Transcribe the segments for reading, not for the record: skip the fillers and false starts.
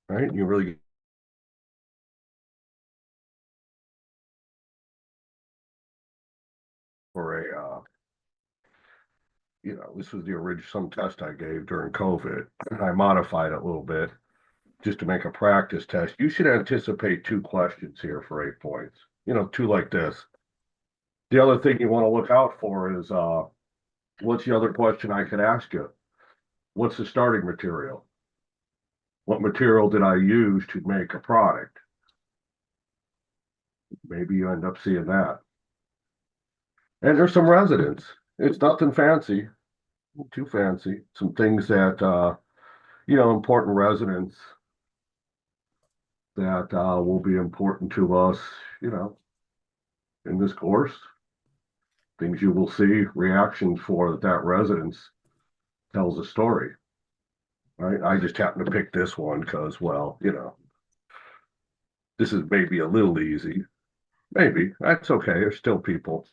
right? You really for this was the original some test I gave during COVID. I modified it a little bit just to make a practice test. You should anticipate two questions here for 8 points. Two like this. The other thing you want to look out for is what's the other question I could ask you? What's the starting material? What material did I use to make a product? Maybe you end up seeing that. And there's some residents. It's nothing fancy, too fancy. Some things that important residents that will be important to us, you know, in this course. Things you will see reactions for that residence tells a story, right? I just happen to pick this one because, well, this is maybe a little easy. Maybe that's okay. There's still people,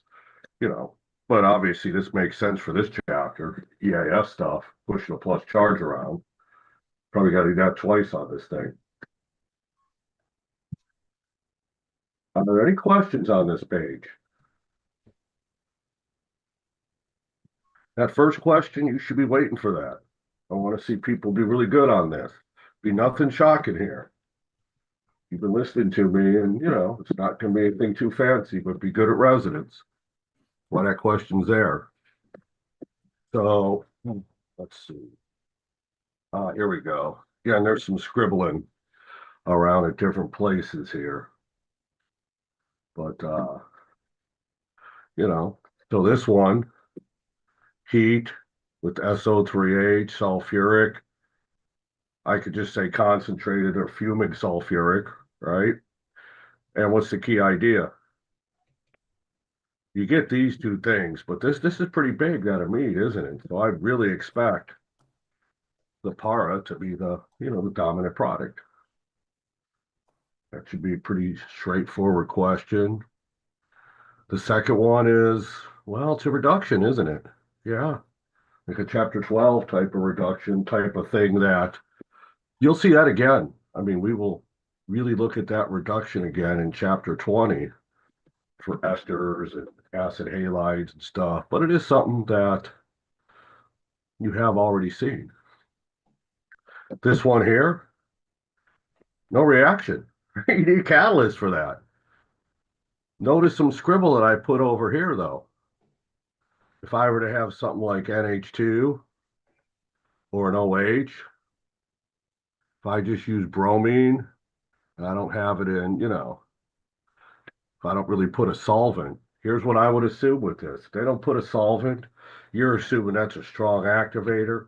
you know, but obviously this makes sense for this chapter. EAF stuff, pushing a plus charge around. Probably got to do that twice on this thing. Are there any questions on this page? That first question, you should be waiting for that. I want to see people do really good on this. Be nothing shocking here. You've been listening to me, and it's not going to be anything too fancy, but be good at residence. Why that question's there. So let's see. Here we go. Yeah, and there's some scribbling around at different places here. But so this one, heat with SO3H, sulfuric. I could just say concentrated or fuming sulfuric, right? And what's the key idea? You get these two things, but this is pretty big out of meat, isn't it? So I really expect the para to be the dominant product. That should be a pretty straightforward question. The second one is, well, it's a reduction, isn't it? Yeah, like a chapter 12 type of reduction type of thing that you'll see that again. I mean, we will really look at that reduction again in chapter 20 for esters and acid halides and stuff, but it is something that you have already seen. This one here, no reaction. You need a catalyst for that. Notice some scribble that I put over here, though. If I were to have something like NH2 or an OH, if I just use bromine and I don't have it in, if I don't really put a solvent, here's what I would assume with this. If they don't put a solvent, you're assuming that's a strong activator.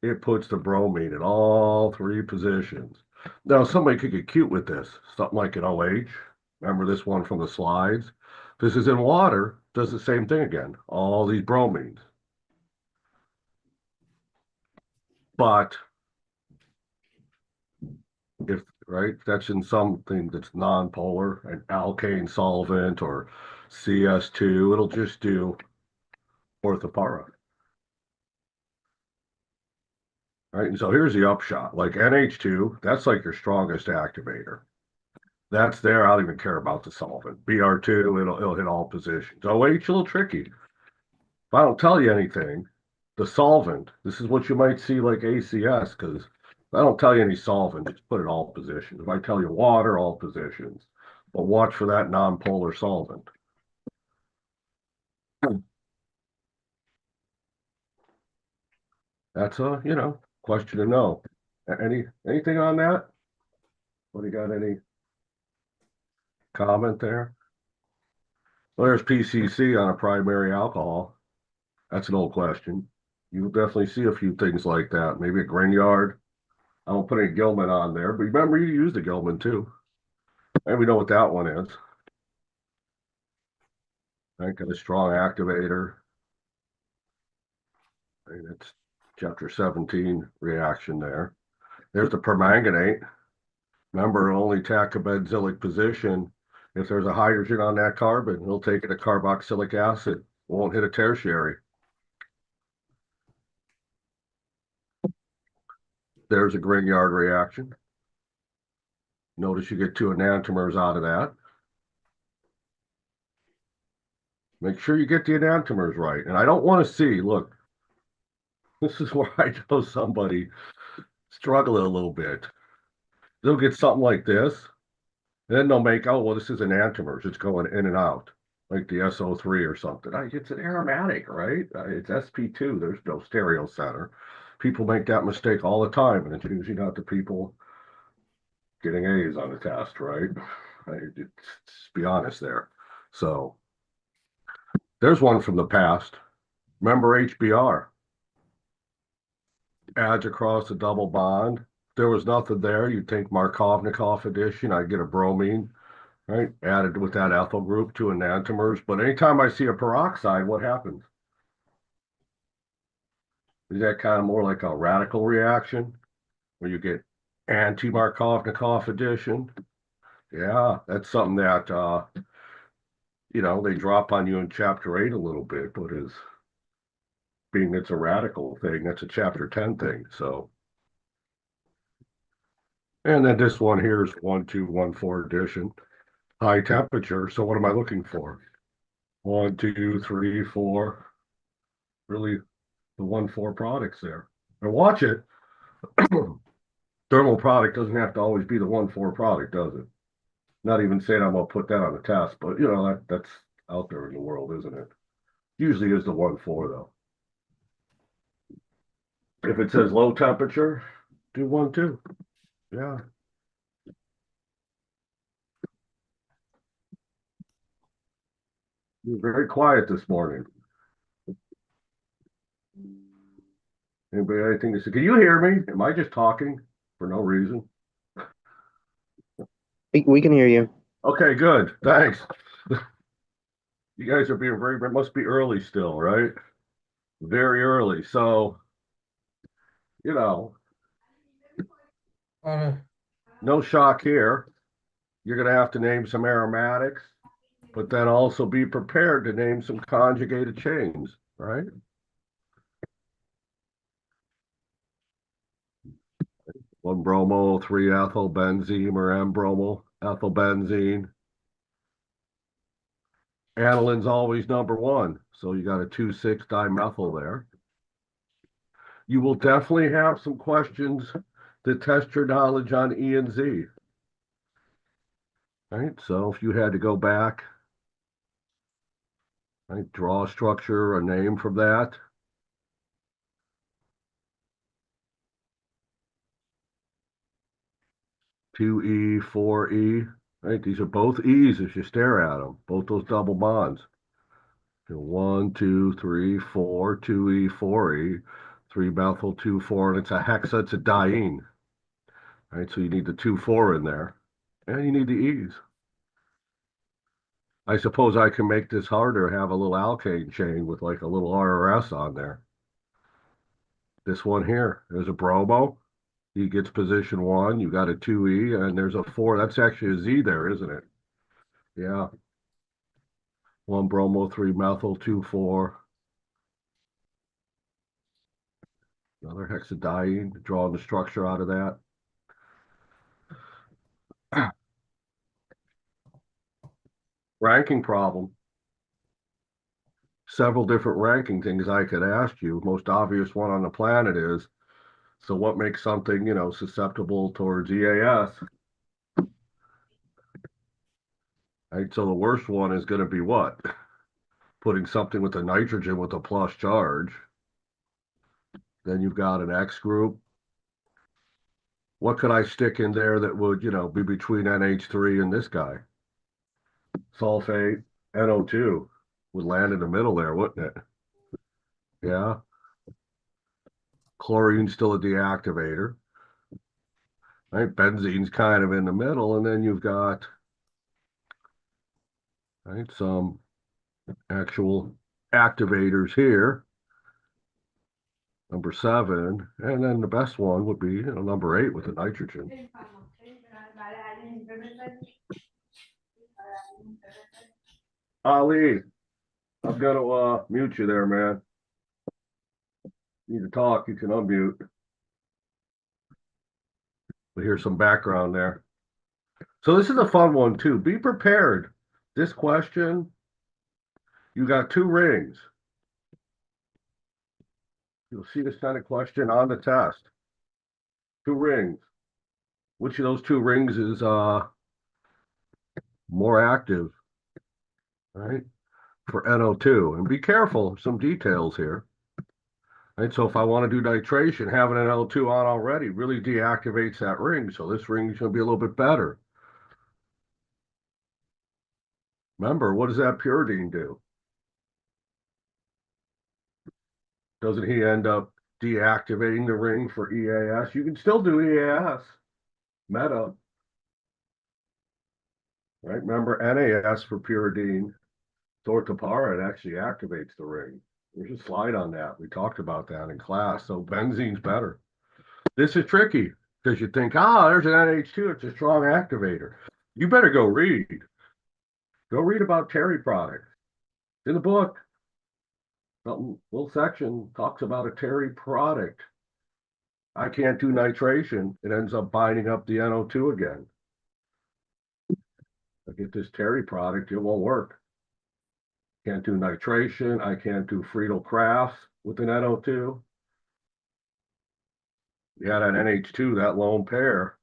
It puts the bromine in all three positions. Now, somebody could get cute with this, something like an OH. Remember this one from the slides? This is in water, does the same thing again, all these bromines. But if, right, that's in something that's non-polar, an alkane solvent or CS2, it'll just do orthopara. Right. And so here's the upshot. Like NH2, that's like your strongest activator. That's there. I don't even care about the solvent. Br2, it'll hit all positions. OH, a little tricky. If I don't tell you anything, the solvent, this is what you might see like ACS, because if I don't tell you any solvent, just put it all positions. If I tell you water, all positions. But watch for that non-polar solvent. That's a, question to know. Anything on that? What do you got? Any comment there? Well, there's PCC on a primary alcohol. That's an old question. You'll definitely see a few things like that. Maybe a Grignard. I won't put any Gilman on there, but remember you used a Gilman too. And we know what that one is. Right? Got a strong activator. Right? It's chapter 17 reaction there. There's the permanganate. Remember, only attack a benzylic position. If there's a hydrogen on that carbon, it'll take it to carboxylic acid. Won't hit a tertiary. There's a Grignard reaction. Notice you get two enantiomers out of that. Make sure you get the enantiomers right. And I don't want to see, look, this is where I know somebody struggling a little bit. They'll get something like this, and then they'll make, oh, well, this is enantiomers. It's going in and out, like the SO3 or something. It's an aromatic, right? It's sp2. There's no stereo center. People make that mistake all the time, and it's usually not the people getting A's on the test, right? Let's be honest there. So there's one from the past. Remember HBr? Adds across a double bond. If there was nothing there, you'd take Markovnikov addition. I'd get a bromine, right? Added with that ethyl group, two enantiomers. But anytime I see a peroxide, what happens? Is that kind of more like a radical reaction where you get anti-Markovnikov addition? Yeah, that's something that they drop on you in chapter 8 a little bit, but is being it's a radical thing, that's a chapter 10 thing. So, and then this one here is 1214 addition, high temperature. So what am I looking for? 1, 2, 3, 4. Really, the 1,4 products there. And watch it. Thermal product doesn't have to always be the 1,4 product, does it? Not even saying I'm gonna put that on the test, but that's out there in the world, isn't it? Usually is the 1,4 though. If it says low temperature, do 1, 2. Yeah. You're very quiet this morning. Anybody have anything to say? Can you hear me? Am I just talking for no reason? We can hear you. Okay, good. Thanks. You guys are being very, must be early still, right? Very early. So, you know, no shock here. You're going to have to name some aromatics, but then also be prepared to name some conjugated chains, right? One bromo, three ethyl benzene or M-bromo, ethyl benzene. Anilin's always number one. So you got a 2,6-dimethyl there. You will definitely have some questions that test your knowledge on E and Z. Right? So if you had to go back, right, draw a structure, a name from that. Two E, 4E. Right? These are both E's as you stare at them, both those double bonds. 1, 2, 3, 4, 2E, 4E, 3-methyl, 2,4, and it's a hexa, it's a diene. Right? So you need the 2,4 in there, and you need the E's. I suppose I can make this harder, have a little alkane chain with like a little RRS on there. This one here, there's a bromo. He gets position 1. You got a 2E, and there's a 4. That's actually a Z there, isn't it? Yeah. 1 bromo, 3-methyl, 2,4. Another hexadiene, drawing the structure out of that. Ranking problem. Several different ranking things I could ask you. Most obvious one on the planet is, so what makes something, susceptible towards EAS? Right, so the worst one is going to be what? Putting something with a nitrogen with a plus charge. Then you've got an X group. What could I stick in there that would, be between NH3 and this guy? Sulfate, NO2 would land in the middle there, wouldn't it? Yeah. Chlorine's still a deactivator. Right? Benzene's kind of in the middle, and then you've got some actual activators here. Number 7, and then the best one would be number 8 with the nitrogen. Ali, I'm gonna mute you there, man. Need to talk, you can unmute. We hear some background there. So this is a fun one too. Be prepared. This question, you got two rings. You'll see this kind of question on the test. Two rings. Which of those two rings is more active, right? For NO2. And be careful, some details here. Right? So if I want to do nitration, having an L2 on already really deactivates that ring. So this ring is going to be a little bit better. Remember, what does that pyridine do? Doesn't he end up deactivating the ring for EAS? You can still do EAS, meta, right? Remember NAS for pyridine, tortapara, it actually activates the ring. There's a slide on that. We talked about that in class. So benzene's better. This is tricky because you think, there's an NH2, it's a strong activator. You better go read. Go read about Terry products. In the book, little section talks about a Terry product. I can't do nitration. It ends up binding up the NO2 again. I get this Terry product, it won't work. Can't do nitration. I can't do Friedel-Crafts with an NO2. Yeah, that NH2, that lone pair,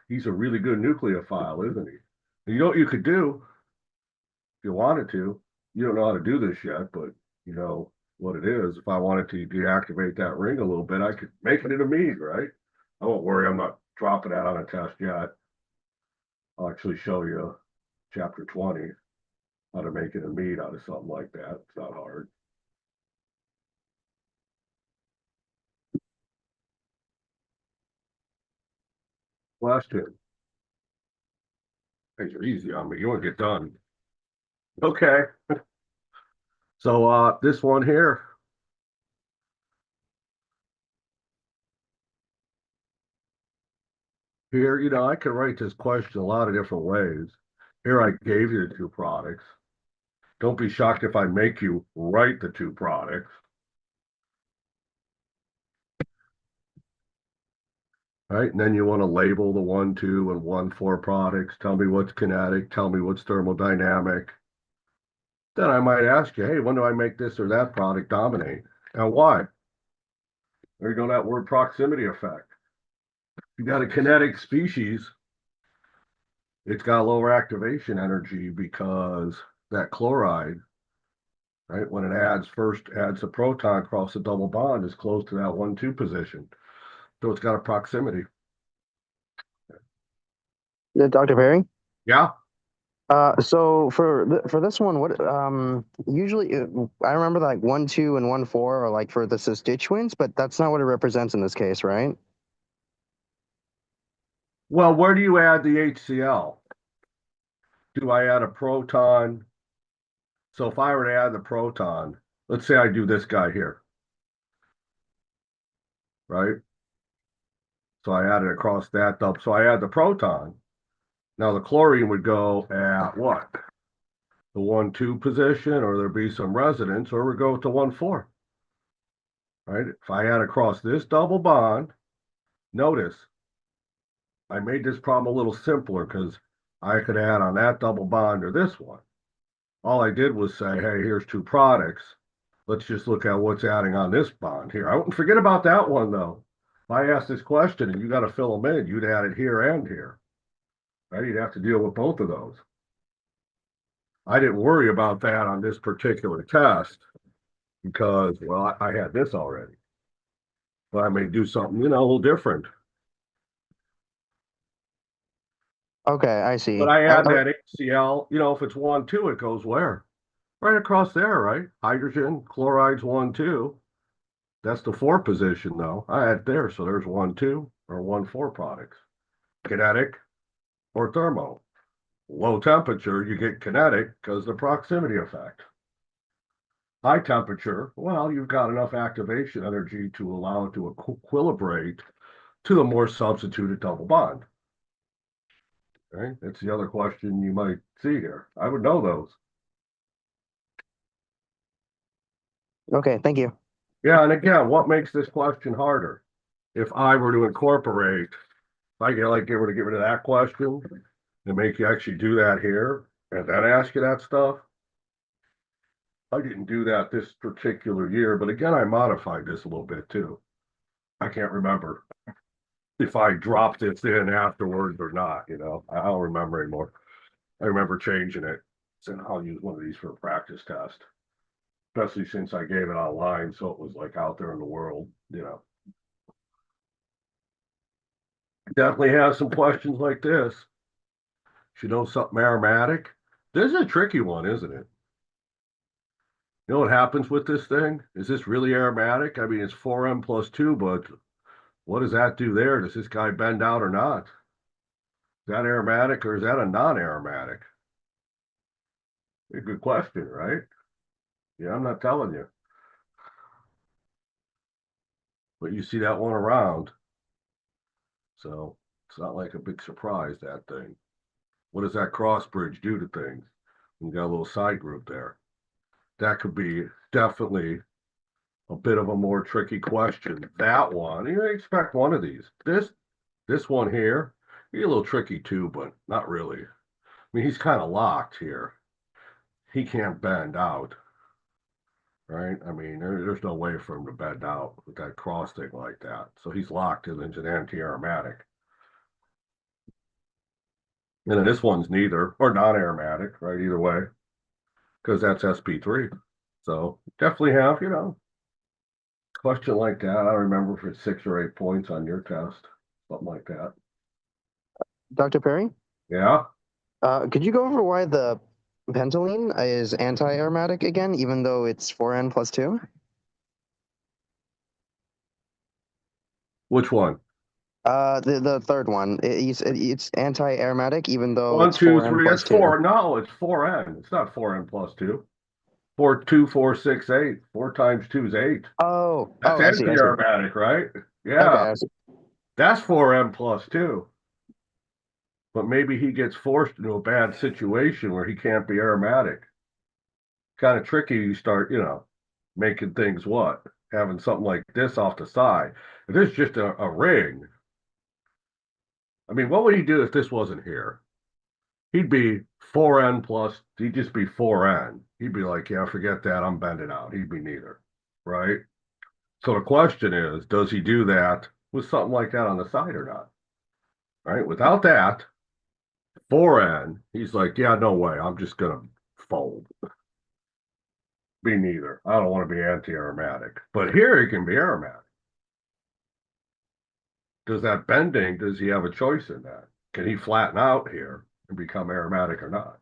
he's a really good nucleophile, isn't he? And you know what you could do if you wanted to? You don't know how to do this yet, but you know what it is. If I wanted to deactivate that ring a little bit, I could make it an amide, right? I won't worry, I'm not dropping that on a test yet. I'll actually show you chapter 20, how to make an amide out of something like that. It's not hard. Question. Things are easy on me. You want to get done. Okay. So this one here. Here, I could write this question a lot of different ways. Here I gave you the two products. Don't be shocked if I make you write the two products. Right? And then you want to label the 1, 2, and 1, 4 products. Tell me what's kinetic. Tell me what's thermodynamic. Then I might ask you, hey, when do I make this or that product dominate? And why? There you go, that word proximity effect. You got a kinetic species, it's got lower activation energy because that chloride, right, when it first adds a proton across the double bond, is close to that 1, 2 position. So it's got a proximity. Dr. Perry? Yeah. So for this one, what usually I remember like 1, 2, and 1, 4 are like for the constituents, but that's not what it represents in this case, right? Well, where do you add the HCl? Do I add a proton? So if I were to add the proton, let's say I do this guy here, right? So I add it across that double. So I add the proton. Now the chlorine would go at what? The 1, 2 position, or there'd be some resonance, or we go to 1, 4. Right? If I add across this double bond, notice I made this problem a little simpler because I could add on that double bond or this one. All I did was say, hey, here's two products. Let's just look at what's adding on this bond here. I wouldn't forget about that one though. If I asked this question and you got to fill them in, you'd add it here and here. Right? You'd have to deal with both of those. I didn't worry about that on this particular test because, well, I had this already. But I may do something, a little different. Okay, I see. But I add that HCl, if it's 1, 2, it goes where? Right across there, right? Hydrogen, chloride's 1, 2. That's the 4 position, though. I add there, so there's 1, 2, or 1, 4 products. Kinetic or thermo. Low temperature, you get kinetic because the proximity effect. High temperature, well, you've got enough activation energy to allow it to equilibrate to the more substituted double bond. Okay, that's the other question you might see here. I would know those. Okay, thank you. Yeah, and again, what makes this question harder? If I were to incorporate, if I get rid of that question, and make you actually do that here and then ask you that stuff. I didn't do that this particular year, but again, I modified this a little bit too. I can't remember if I dropped this in afterwards or not, I don't remember anymore. I remember changing it. So I'll use one of these for a practice test, especially since I gave it online. So it was like out there in the world. Definitely have some questions like this. Should know something aromatic. This is a tricky one, isn't it? You know what happens with this thing? Is this really aromatic? I mean, it's 4M plus 2, but what does that do there? Does this guy bend out or not? Is that aromatic or is that a non-aromatic? A good question, right? Yeah, I'm not telling you. But you see that one around. So it's not like a big surprise, that thing. What does that cross bridge do to things? You got a little side group there. That could be definitely a bit of a more tricky question. That one, you expect one of these. This one here, be a little tricky too, but not really. I mean, he's kind of locked here. He can't bend out, right? I mean, there's no way for him to bend out with that cross thing like that. So he's locked in into an anti-aromatic. And then this one's neither, or non-aromatic, right? Either way, because that's SP3. So definitely have, question like that. I don't remember if it's 6 or 8 points on your test, something like that. Dr. Perry, Yeah. could you go over why the pentylene is anti-aromatic again, even though it's 4N plus 2? Which one? The third one. It's anti-aromatic, even though One, it's two, 4N three. plus That's 2. four. No, it's 4N. It's not 4N plus 2. 4, 2, 4, 6, 8. 4 times 2 is 8. That's I see. I see. anti-aromatic, right? Okay, Yeah. I see. That's 4M plus 2. But maybe he gets forced into a bad situation where he can't be aromatic. Kind of tricky. You start, making things what? Having something like this off the side. If this is just a ring, I mean, what would he do if this wasn't here? He'd be 4N plus, he'd just be 4N. He'd be like, yeah, forget that. I'm bending out. He'd be neither. Right. So the question is, does he do that with something like that on the side or not? Right. Without that, 4N, he's like, yeah, no way. I'm just going to fold. Be neither. I don't want to be anti-aromatic. But here he can be aromatic. Does that bending, does he have a choice in that? Can he flatten out here and become aromatic or not?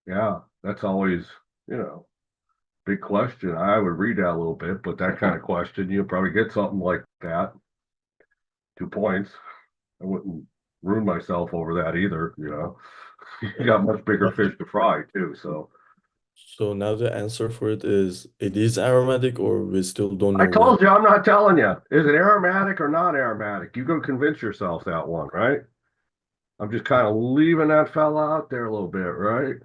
Yeah, that's always, big question. I would read that a little bit, but that kind of question, you'll probably get something like that. 2 points. I wouldn't ruin myself over that either. You got much bigger fish to fry too. So So now the answer for it is aromatic, or we still don't I know told you I'm not telling you. Is it aromatic or not aromatic? You go convince yourself that one, right? I'm just kind of leaving that fella out there a little bit, right?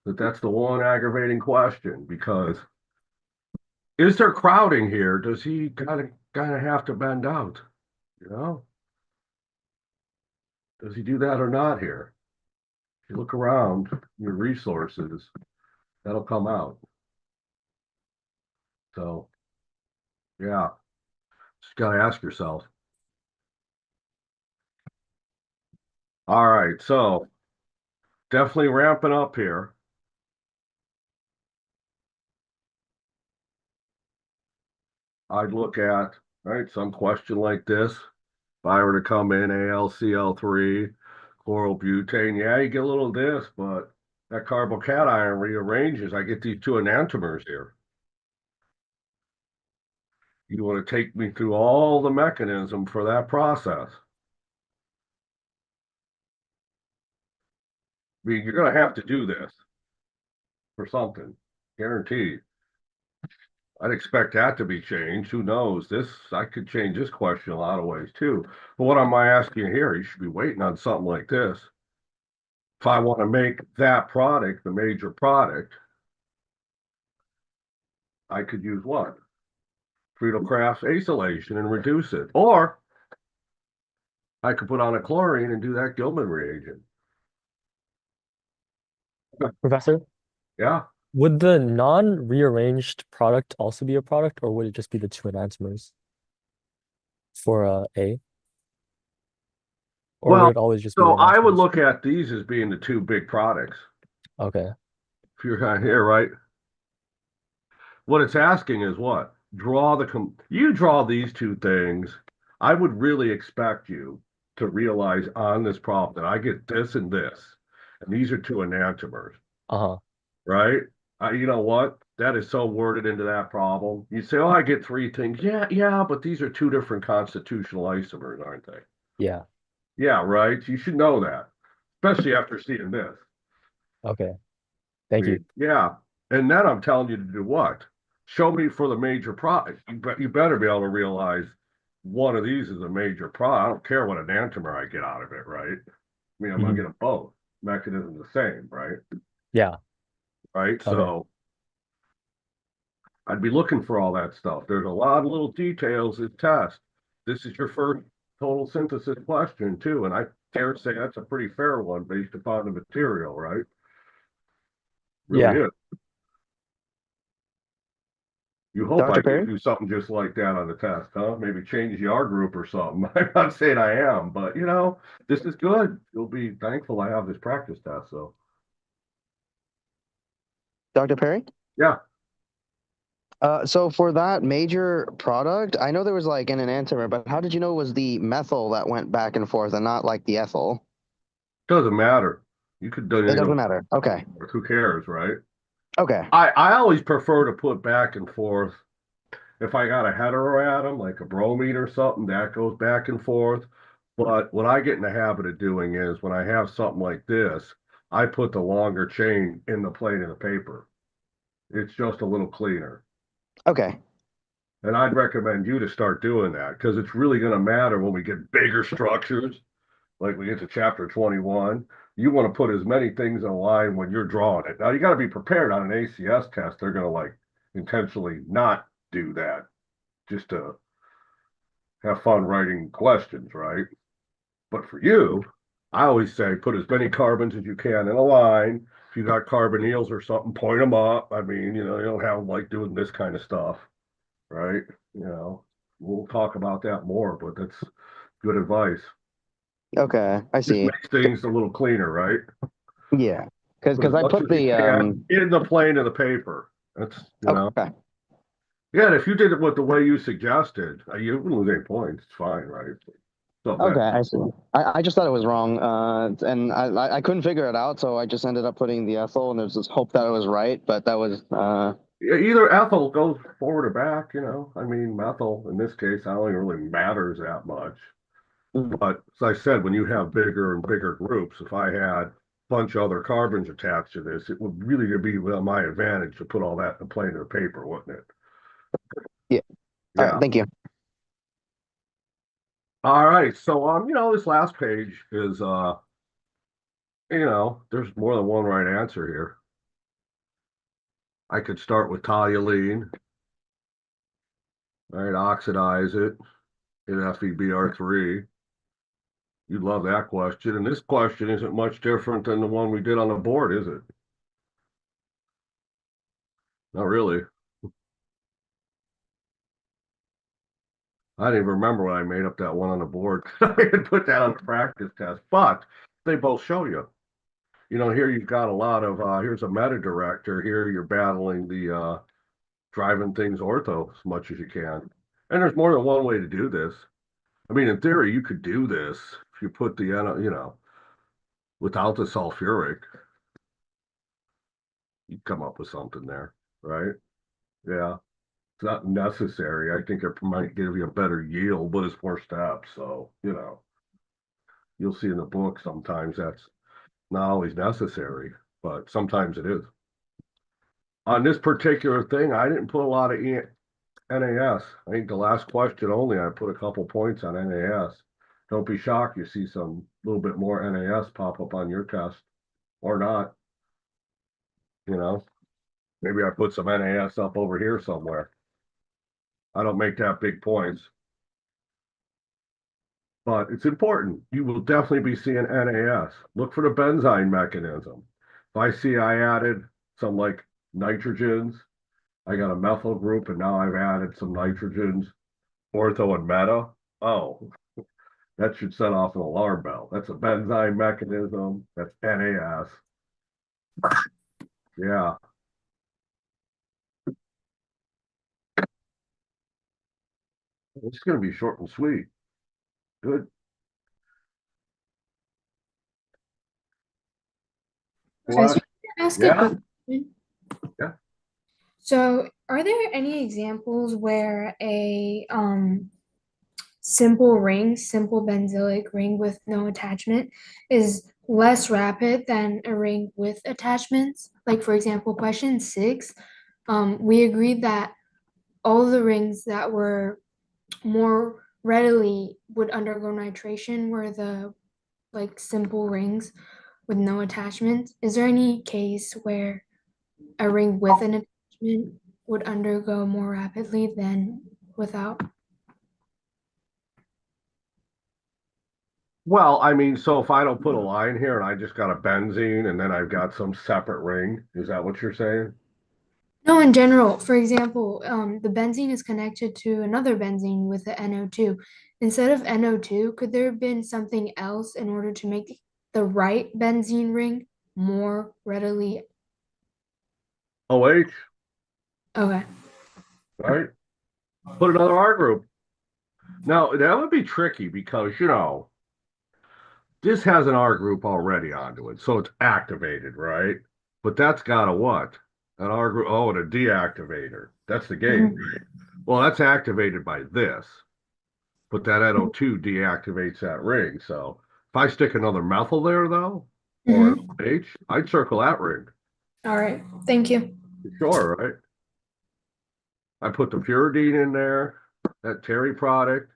That's the one aggravating question because is there crowding here? Does he kind of have to bend out? You know? Does he do that or not here? If you look around your resources, that'll come out. So, yeah, just got to ask yourself. All right, so definitely ramping up here. I'd look at, right, some question like this. If I were to come in AlCl3, chloral butane, yeah, you get a little of this, but that carbocation rearranges. I get these two enantiomers here. You want to take me through all the mechanism for that process. I mean, you're going to have to do this for something, guaranteed. I'd expect that to be changed. Who knows? I could change this question a lot of ways too. But what am I asking here? You should be waiting on something like this. If I want to make that product the major product, I could use what? Friedel-Crafts acylation and reduce it. Or I could put on a chlorine and do that Gilman reagent. Professor, Yeah. would the non-rearranged product also be a product, or would it just be the two enantiomers for A? Or would Well, it always just be so the I would enantiomers? look at these as being the two big products. Okay. If you're kind of here, right? What it's asking is what? You draw these two things. I would really expect you to realize on this problem that I get this and this, and these are two enantiomers, Uh-huh. right? You know what? That is so worded into that problem. You say, "Oh, I get three things." Yeah, yeah, but these are two different constitutional isomers, aren't they? Yeah. Yeah, right. You should know that, especially after seeing this. Okay. Thank you. Yeah. And then I'm telling you to do what? Show me for the major product. You better be able to realize one of these is a major product. I don't care what enantiomer I get out of it, right? I mean, I'm gonna Mhm. get them both. Mechanism the same, right? Yeah. Right. Okay. So I'd be looking for all that stuff. There's a lot of little details in test. This is your first total synthesis question too, and I dare say that's a pretty fair one based upon the material, right? Really Yeah. is. You hope I Dr. can Perry? do something just like that on the test, huh? Maybe change the R group or something. I'm not saying I am, but this is good. You'll be thankful I have this practice test. So Dr. Perry? yeah, So for that major product, I know there was like an enantiomer, but how did you know it was the methyl that went back and forth and not like the ethyl? doesn't matter. You could do It anything. doesn't matter. Okay. Who cares, right? Okay. I always prefer to put back and forth. If I got a heteroatom, like a bromine or something, that goes back and forth. But what I get in the habit of doing is when I have something like this, I put the longer chain in the plane of the paper. It's just a little cleaner. Okay. And I'd recommend you to start doing that because it's really going to matter when we get bigger structures, like we get to chapter 21. You want to put as many things in a line when you're drawing it. Now, you got to be prepared on an ACS test. They're going to like intentionally not do that just to have fun writing questions, right? But for you, I always say put as many carbons as you can in a line. If you got carbonyls or something, point them up. I mean, you don't have like doing this kind of stuff, right? We'll talk about that more, but that's good advice. Okay. I Just see. makes things a little cleaner, right? Yeah. Because Put as I much put as you the can in the plane of the paper. That's okay. Yeah, and if you did it with the way you suggested, you wouldn't lose any points. It's fine, right? So Okay, I see. I just thought it was wrong, and I couldn't figure it out, so I just ended up putting the ethyl, and there's this hope that it was right, but that was either ethyl goes forward or back, I mean, methyl in this case, I don't think it really matters that much. But as I said, when you have bigger and bigger groups, if I had a bunch of other carbons attached to this, it would really be my advantage to put all that in the plane of the paper, wouldn't it? yeah. All Yeah. right, thank you. All right. So this last page is there's more than one right answer here. I could start with toluene. All right, oxidize it in FeBr3. You'd love that question. And this question isn't much different than the one we did on the board, is it? Not really. I didn't even remember when I made up that one on the board. I had put that on the practice test, but they both show you. Here you've got a lot of, here's a meta director. Here you're battling the driving things ortho as much as you can. And there's more than one way to do this. I mean, in theory, you could do this if you put the, without the sulfuric, you'd come up with something there, right? Yeah. It's not necessary. I think it might give you a better yield, but it's more steps. So, you'll see in the book sometimes that's not always necessary, but sometimes it is. On this particular thing, I didn't put a lot of NAS. I think the last question only, I put a couple points on NAS. Don't be shocked you see some little bit more NAS pop up on your test or not. Maybe I put some NAS up over here somewhere. I don't make that big points. but it's important. You will definitely be seeing NAS. Look for the benzyne mechanism. If I see I added some like nitrogens, I got a methyl group, and now I've added some nitrogens, ortho and meta. Oh, that should set off an alarm bell. That's a benzyme mechanism. That's NAS. Yeah. It's going to be short and sweet. Good. Okay, so Well, can I ask a yeah. question? Yeah. So, are there any examples where a simple ring, simple benzoic ring with no attachment is less rapid than a ring with attachments? Like for example, question 6, we agreed that all the rings that were more readily would undergo nitration were the like simple rings with no attachments. Is there any case where a ring with an attachment would undergo more rapidly than without? Well, I mean, so if I don't put a line here and I just got a benzene and then I've got some separate ring, is that what you're saying? No, in general, for example, the benzene is connected to another benzene with the NO2. Instead of NO2, could there have been something else in order to make the right benzene ring more readily? OH, Okay. right? Put another R group. Now, that would be tricky because, this has an R group already onto it, so it's activated, right? But that's got a what? An R group, oh, and a deactivator. That's the gate, right? Well, that's activated by this, but that NO2 deactivates that ring. So if I stick another methyl there, though, or an OH, I'd circle that ring. All right. Thank you. Sure, right? I put the pyridine in there, that Terry product.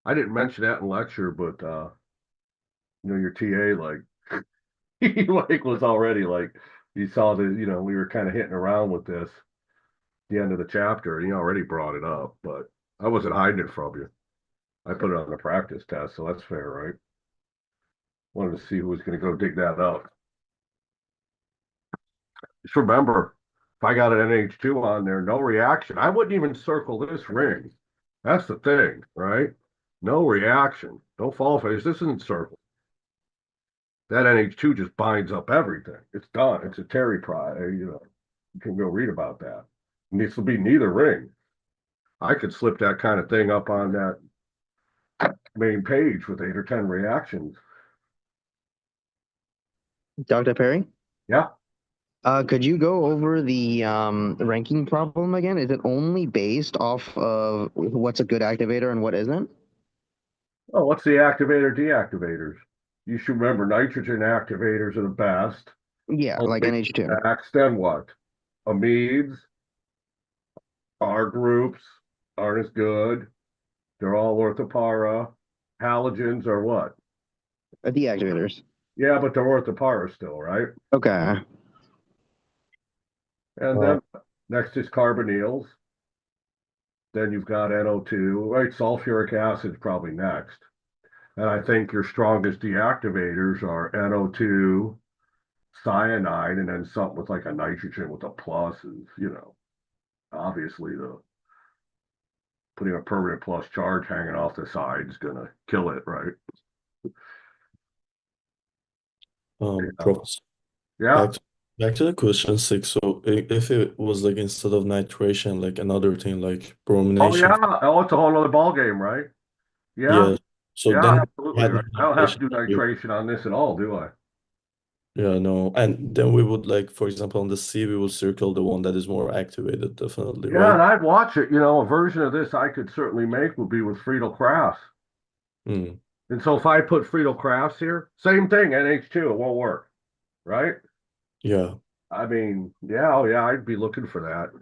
I didn't mention that in lecture, but your TA like he like was already like he saw that we were kind of hitting around with this the end of the chapter, and he already brought it up, but I wasn't hiding it from you. I put it on the practice test, so that's fair, right? Wanted to see who was going to go dig that up. Just remember, if I got an NH2 on there, no reaction. I wouldn't even circle this ring. That's the thing, right? No reaction. Don't fall for this. This isn't circle. That NH2 just binds up everything. It's done. It's a Terry product. You can go read about that. And this will be neither ring. I could slip that kind of thing up on that main page with 8 or 10 reactions. Dr. Perry? Yeah. Could you go over the ranking problem again? Is it only based off of what's a good activator and what isn't? Oh, what's the activator deactivators? You should remember nitrogen activators are the best. Yeah, like NH2. Next, then what? Amides, R groups aren't as good. They're all orthopara. Halogens are what? Deactivators. Yeah, but they're orthopara still, right? Okay. And then next is carbonyls. Then you've got NO2, right? Sulfuric acid is probably next. And I think your strongest deactivators are NO2, cyanide, and then something with like a nitrogen with a plus is, obviously putting a permanent plus charge hanging off the side is gonna kill it, right? Professor, Yeah. back to the question 6. So if it was like instead of nitration, like another thing like Oh bromination. yeah. Oh, it's a whole other ball game, right? Yeah. Yeah. So Yeah, then absolutely. had Right. I don't have to do nitration. nitration on this at all, do I? Yeah, no. And then we would like, for example, on the C, we would circle the one that is more activated, definitely, Yeah, and right? I'd watch it. A version of this I could certainly make would be with Friedel Crafts. Hmm. And so if I put Friedel Crafts here, same thing, NH2, it won't work, right? Yeah. I mean, yeah, oh yeah, I'd be looking for that,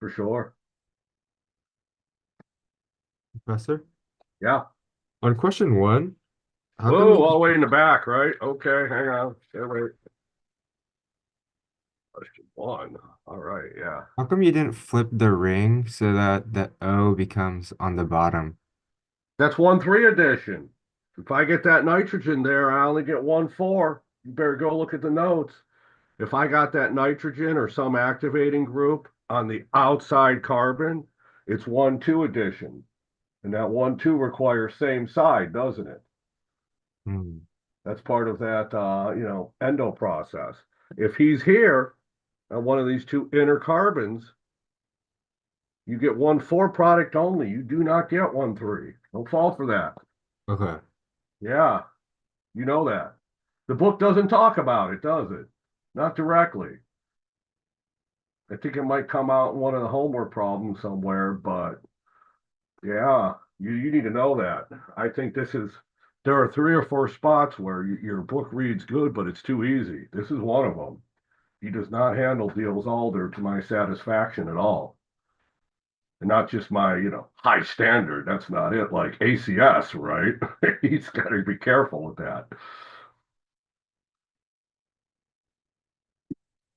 for sure. Professor, Yeah. on question 1, how come Oh, you all the way in the back, right? Okay, hang on. Yeah, wait. Question 1. All right, yeah. how come you didn't flip the ring so that the O becomes on the bottom? That's 1,3 addition. If I get that nitrogen there, I only get 1,4. You better go look at the notes. If I got that nitrogen or some activating group on the outside carbon, it's 1,2 addition. And that 1,2 requires same side, doesn't it? Hmm. That's part of that, endo process. If he's here on one of these two inner carbons, you get 1,4 product only. You do not get 1,3. Don't fall for that. Okay. Yeah, you know that. The book doesn't talk about it, does it? Not directly. I think it might come out in one of the homework problems somewhere, but yeah, you need to know that. I think there are 3 or 4 spots where your book reads good, but it's too easy. This is one of them. He does not handle Diels-Alder to my satisfaction at all. And not just my, high standard. That's not it. Like ACS, right? He's got to be careful with that.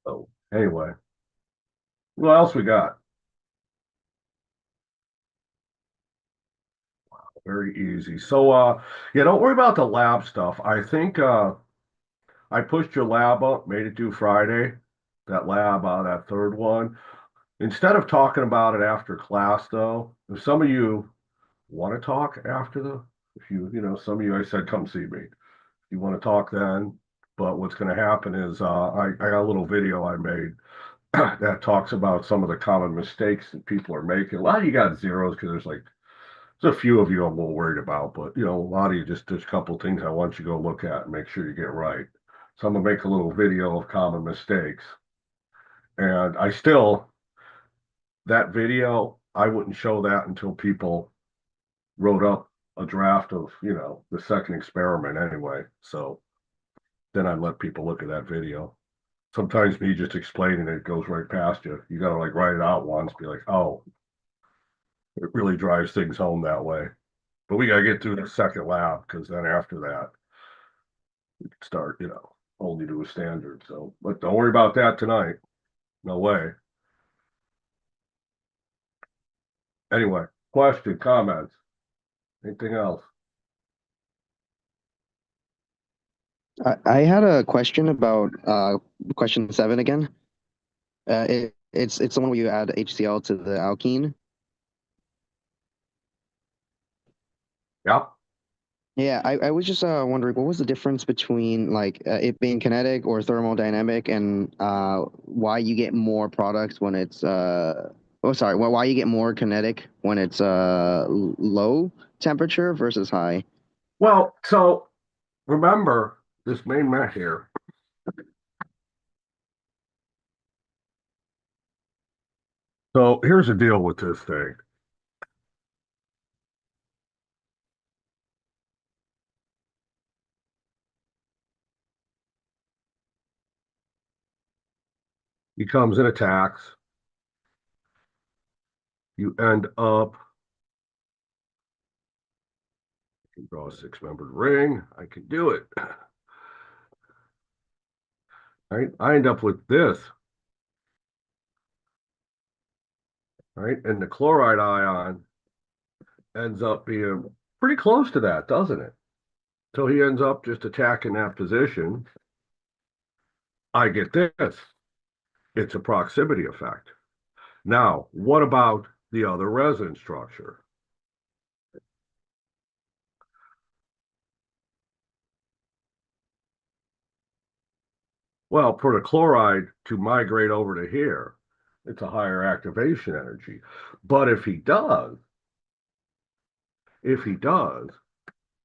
So anyway, what else we got? Very easy. So yeah, don't worry about the lab stuff. I think I pushed your lab up, made it due Friday. That lab, that third one. Instead of talking about it after class, though, if some of you want to talk after some of you, I said, come see me. You want to talk then, but what's going to happen is I got a little video I made that talks about some of the common mistakes that people are making. A lot of you got zeros because there's a few of you I'm a little worried about, but a lot of you there's a couple things I want you to go look at and make sure you get right. So I'm gonna make a little video of common mistakes. And that video, I wouldn't show that until people wrote up a draft of, the second experiment anyway. So then I'd let people look at that video. Sometimes me just explaining it goes right past you. You gotta write it out once, be like, oh, it really drives things home that way. But we gotta get through the second lab because then after that, we can start, hold you to a standard. So, but don't worry about that tonight. No way. Anyway, question, comments, anything else? I had a question about question 7 again. It's the one where you add HCl to the alkene. Yeah. Yeah, I was just wondering what was the difference between it being kinetic or thermodynamic, and why you get more products when it's why you get more kinetic when it's low temperature versus high. Well, so remember this main mat here. So here's the deal with this thing. He comes and attacks. You end up, I can draw a 6-membered ring. I can do it. Right? I end up with this. Right? And the chloride ion ends up being pretty close to that, doesn't it? So he ends up just attacking that position. I get this. It's a proximity effect. Now, what about the other resonance structure? Well, for the chloride to migrate over to here, it's a higher activation energy. But if he does,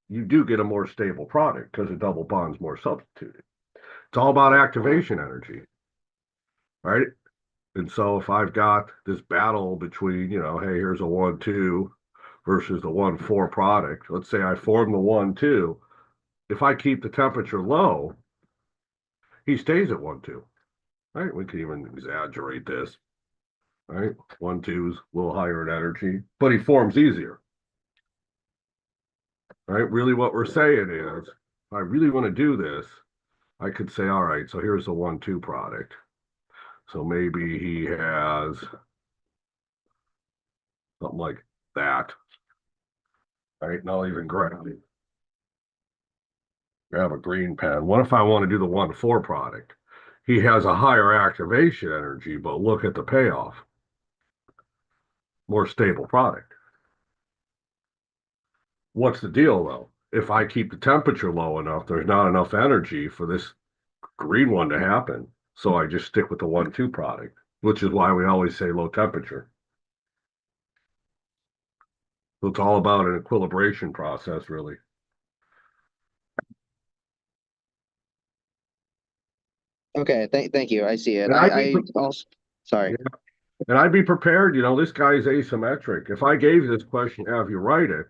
you do get a more stable product because the double bond's more substituted. It's all about activation energy, right? And so if I've got this battle between, hey, here's a 1,2 versus the 1,4 product, let's say I form the 1,2. If I keep the temperature low, he stays at 1,2, right? We can even exaggerate this, right? 1,2's a little higher in energy, but he forms easier, right? Really what we're saying is, if I really want to do this, I could say, all right, so here's the 1,2 product. So maybe he has something like that. right? Not even green. I have a green pen. What if I want to do the 1,4 product? He has a higher activation energy, but look at the payoff. More stable product. What's the deal though? If I keep the temperature low enough, there's not enough energy for this green one to happen. So I just stick with the 1,2 product, which is why we always say low temperature. So it's all about an equilibration process, really. Okay, thank you. I see it. And I also sorry. Yeah. And I'd be prepared, this guy's asymmetric. If I gave this question, have you write it,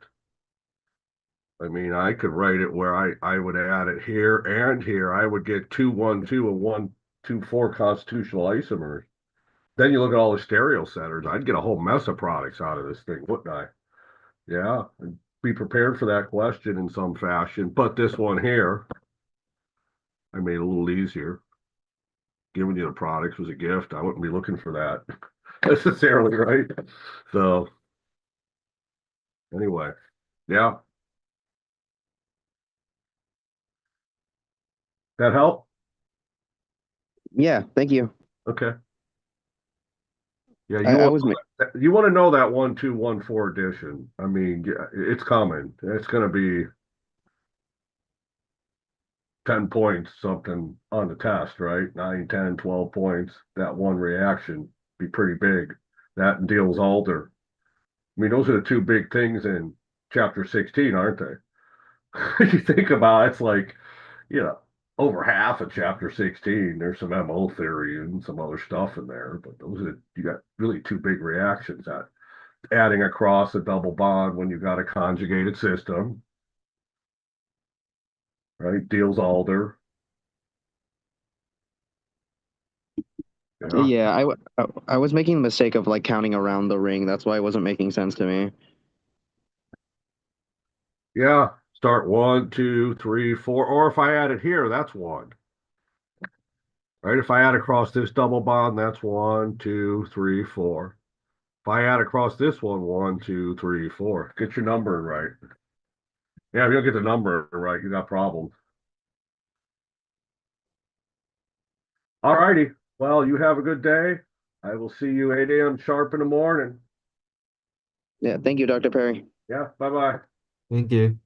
I mean, I could write it where I would add it here and here. I would get 2, 1, 2 and 1, 2, 4 constitutional isomers. Then you look at all the stereo centers. I'd get a whole mess of products out of this thing, wouldn't I? Yeah, I'd be prepared for that question in some fashion. But this one here, I made a little easier. Giving you the products was a gift. I wouldn't be looking for that necessarily, right? So anyway, yeah. That help? Yeah, thank you. Okay. Yeah, I was you want to know that 1, 2, 1, 4 edition. I mean, yeah, it's coming. It's going to be 10 points something on the test, right? 9, 10, 12 points. That one reaction be pretty big. That and Diels-Alder. I mean, those are the two big things in chapter 16, aren't they? You think about it, it's like, over half of chapter 16, there's some MO theory and some other stuff in there, but you got really two big reactions at adding across a double bond when you got a conjugated system, right? Diels-Alder. Yeah. Yeah, I was making the mistake of like counting around the ring. That's why it wasn't making sense to me. Yeah. Start 1, 2, 3, 4. Or if I add it here, that's 1. Right? If I add across this double bond, that's 1, 2, 3, 4. If I add across this one, 1, 2, 3, 4. Get your numbering right. Yeah, if you don't get the number right, you got problems. All righty. Well, you have a good day. I will see you 8 a.m. sharp in the morning. Yeah, thank you, Dr. Perry. Yeah, bye-bye. Thank you.